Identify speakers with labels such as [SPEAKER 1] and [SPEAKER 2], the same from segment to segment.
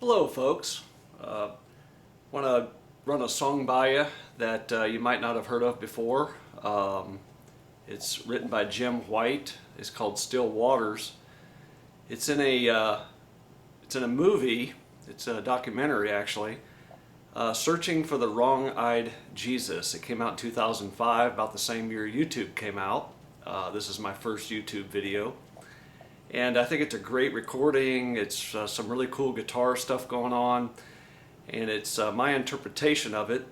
[SPEAKER 1] Hello folks, want to run a song by you that you might not have heard of before. It's written by Jim White. It's called Still Waters. It's in a movie. It's a documentary actually. Searching for the Wrong-Eyed Jesus. It came out in 2005, about the same year YouTube came out. This is my first YouTube video. And I think it's a great recording. It's some really cool guitar stuff going on. And it's my interpretation of it.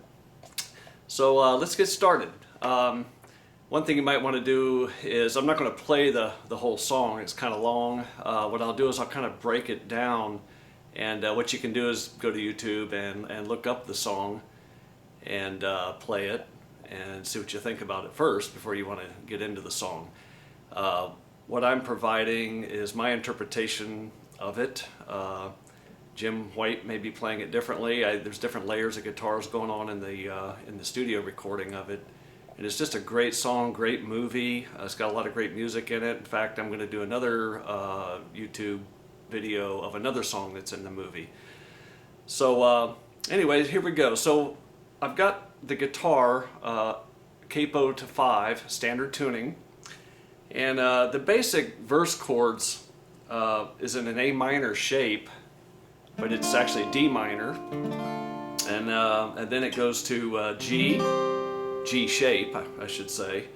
[SPEAKER 1] So let's get started. One thing you might want to do is, I'm not going to play the whole song. It's kind of long. What I'll do is I'll kind of break it down. And what you can do is go to YouTube and look up the song and play it and see what you think about it first before you want to get into the song. What I'm providing is my interpretation of it. Jim White may be playing it differently. There's different layers of guitars going on in the studio recording of it. And it's just a great song, great movie. It's got a lot of great music in it. In fact, I'm going to do another YouTube video of another song that's in the movie. So anyways, here we go. So I've got the guitar capo to 5, standard tuning. And the basic verse chords is in an A minor shape, but it's actually D minor. And then it goes to G shape, I should say,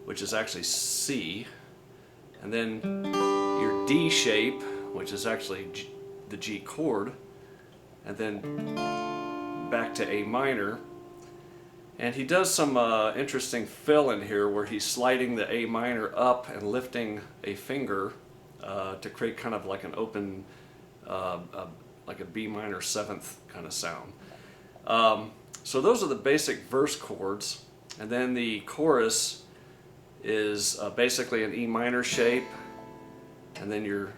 [SPEAKER 1] which is actually C. And then your D shape, which is actually the G chord. And then back to A minor. And he does some interesting fill in here where he's sliding the A minor up and lifting a finger to create kind of like an open, like a B minor 7th kind of sound. So those are the basic verse chords. And then the chorus is basically an E minor shape. And then your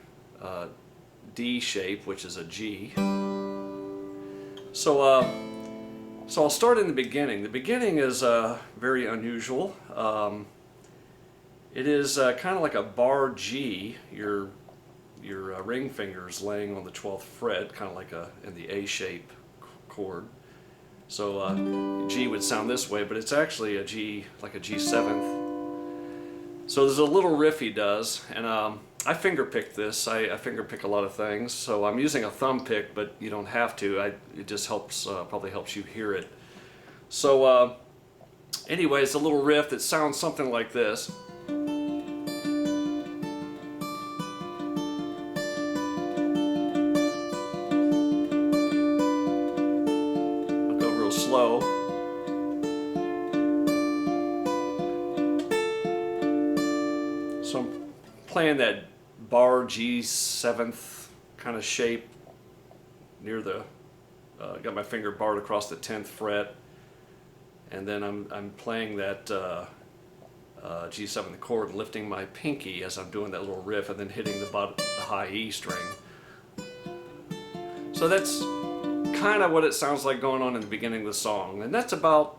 [SPEAKER 1] D shape, which is a G. So I'll start in the beginning. The beginning is very unusual. It is kind of like a bar G. Your ring finger is laying on the 12th fret, kind of like in the A shape chord. So G would sound this way, but it's actually a G, like a G7th. So there's a little riff he does, and I finger pick this. I finger pick a lot of things, so I'm using a thumb pick, but you don't have to. It just helps, probably helps you hear it. So anyways, a little riff that sounds something like this. I'll go real slow. So I'm playing that bar G7th kind of shape near the, got my finger barred across the 10th fret, and then I'm playing that G7th chord, lifting my pinky as I'm doing that little riff, and then hitting the high E string. So that's kind of what it sounds like going on in the beginning of the song, and that's about.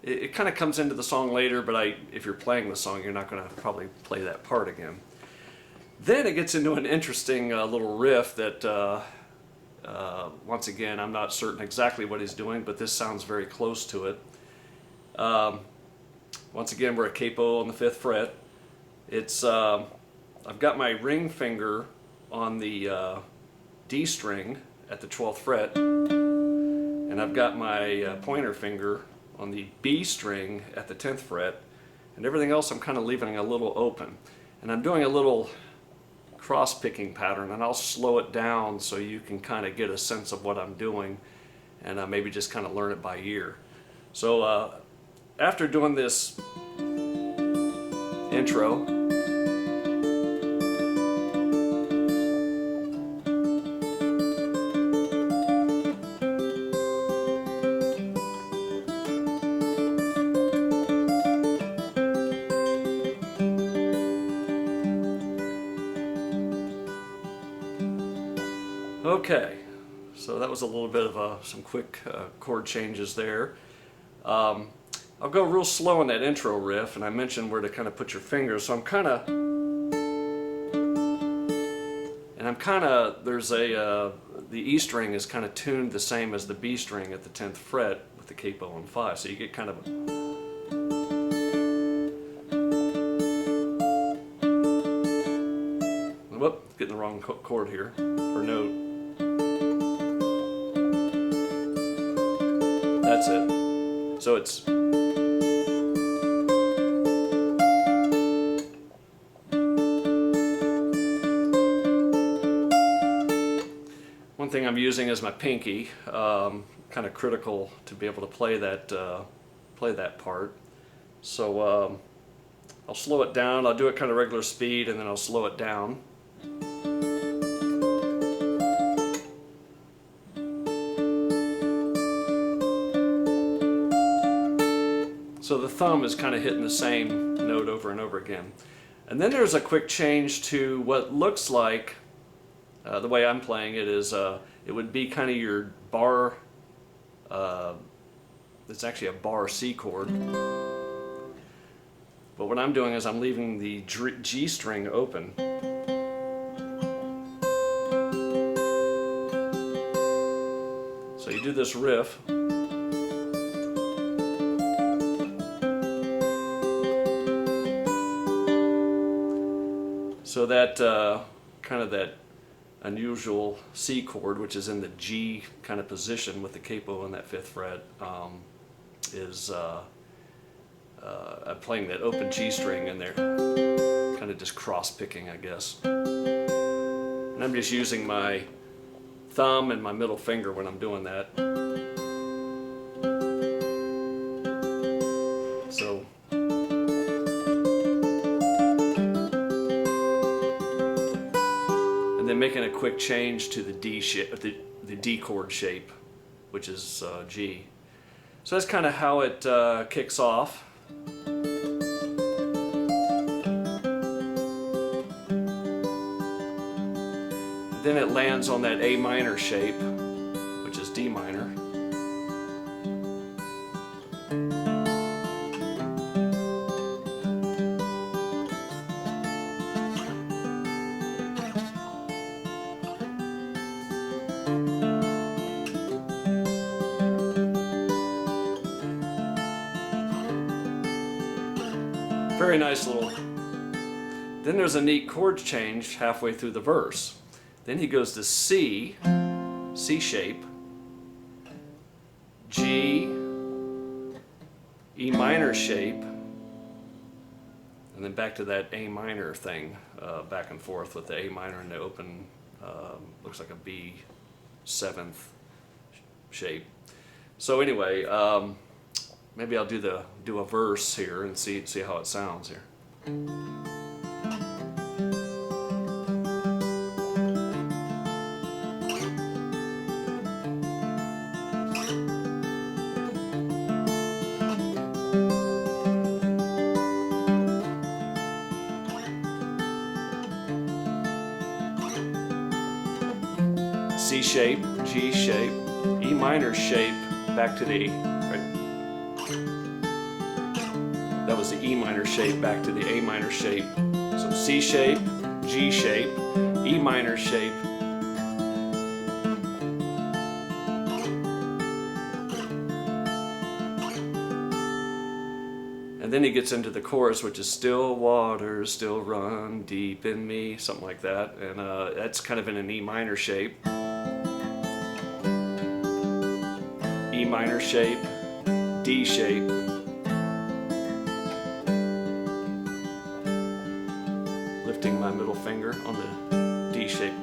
[SPEAKER 1] It kind of comes into the song later, but if you're playing the song, you're not going to probably play that part again. Then it gets into an interesting little riff that, once again, I'm not certain exactly what he's doing, but this sounds very close to it. Once again, we're a capo on the 5th fret. It's I've got my ring finger on the D string at the 12th fret, and I've got my pointer finger on the B string at the 10th fret, and everything else I'm kind of leaving a little open. And I'm doing a little cross-picking pattern, and I'll slow it down so you can kind of get a sense of what I'm doing, and maybe just kind of learn it by ear. So after doing this intro, okay, so that was a little bit of some quick chord changes there. I'll go real slow in that intro riff, and I mentioned where to kind of put your fingers, so I'm kind of, and And I'm kind of, there's a, the E string is kind of tuned the same as the B string at the 10th fret with the capo on 5. So you get kind of a, whoop, getting the wrong chord here, or note. That's it. So it's, one thing I'm using is my pinky, kind of critical to be able to play that part. So I'll slow it down. I'll do it kind of regular speed, and then I'll slow it down. So the thumb is kind of hitting the same note over and over again. And then there's a quick change to what looks like, the way I'm playing it is, it would be kind of your bar, it's actually a bar C chord. But what I'm doing is I'm leaving the G string open. So you do this riff. So that kind of that unusual C chord, which is in the G kind of position with the capo on that 5th fret, is I'm playing that open G string in there, kind of just cross picking, I guess. And I'm just using my thumb and my middle finger when I'm doing that. So. And then making a quick change to the D shape, the D chord shape, which is G. So that's kind of how it kicks off. Then it lands on that A minor shape, which is D minor. Very nice little. Then there's a neat chord change halfway through the verse. Then he goes to C, C shape, G, E minor shape, and then back to that A minor thing, back and forth with the A minor and the open, looks like a B 7th shape. So anyway, maybe I'll do a verse here and see how it sounds here. C shape, G shape, E minor shape, back to the, right? That was the E minor shape, back to the A minor shape. So C shape, G shape, E minor shape. And then he gets into the chorus, which is still waters, still run deep in me, something like that. And that's kind of in an E minor shape. E minor shape, D shape. Lifting my middle finger on the D shape.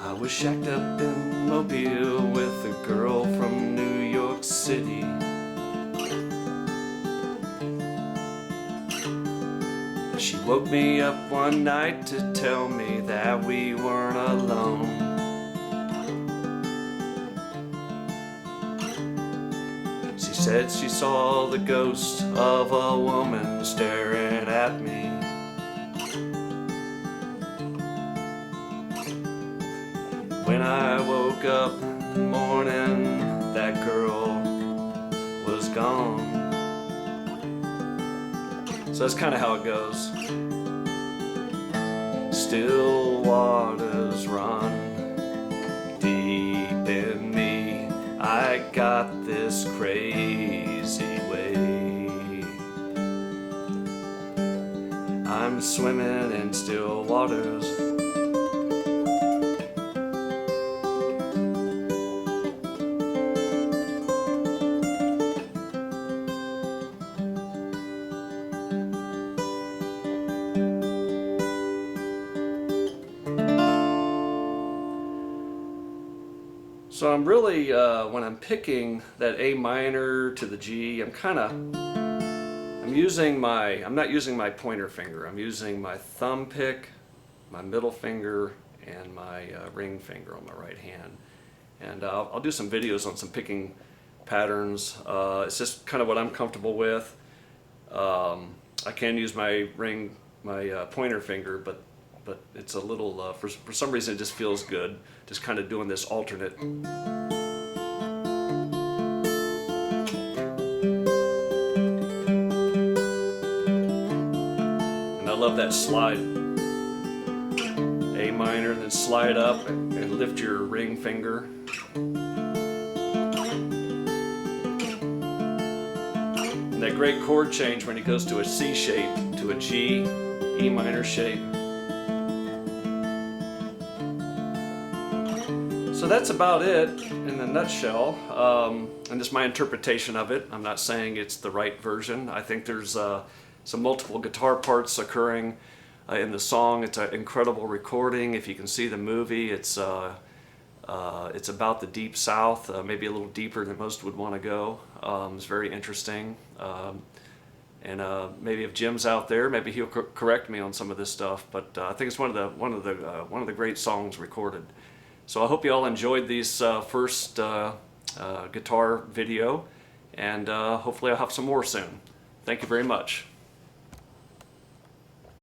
[SPEAKER 1] I was shacked up in Mobile with a girl from New York City. She woke me up one night to tell me that we weren't alone. She said she saw the ghost of a woman staring at me. When I woke woke up the morning that girl was gone. So that's kind of how it goes. Still waters run deep in me. I got this crazy way. I'm swimming in still waters. So I'm really, when I'm picking that A minor to the G, I'm not using my pointer finger. I'm using my thumb pick, my middle finger, and my ring finger on my right hand. And I'll do some videos on some picking patterns. It's just kind of what I'm comfortable with. I can use my pointer finger, but it's a little, for some reason it just feels good, just kind of doing this alternate. And I love that slide. A minor, then slide up and lift your ring finger. And that great chord change when it goes to a C shape, to a G, E minor shape. So that's about it in a nutshell, and just my interpretation of it. I'm not saying it's the right version. I think there's some multiple guitar parts occurring in the song. It's an incredible recording. If you can see the movie, it's about the Deep South, maybe a little deeper than most would want to go. It's very interesting, and maybe if Jim's out there, maybe he'll correct me on some of this stuff. But I think it's one of the great songs recorded. So I hope you all enjoyed these first guitar video, and hopefully I'll have some more soon. Thank you very much.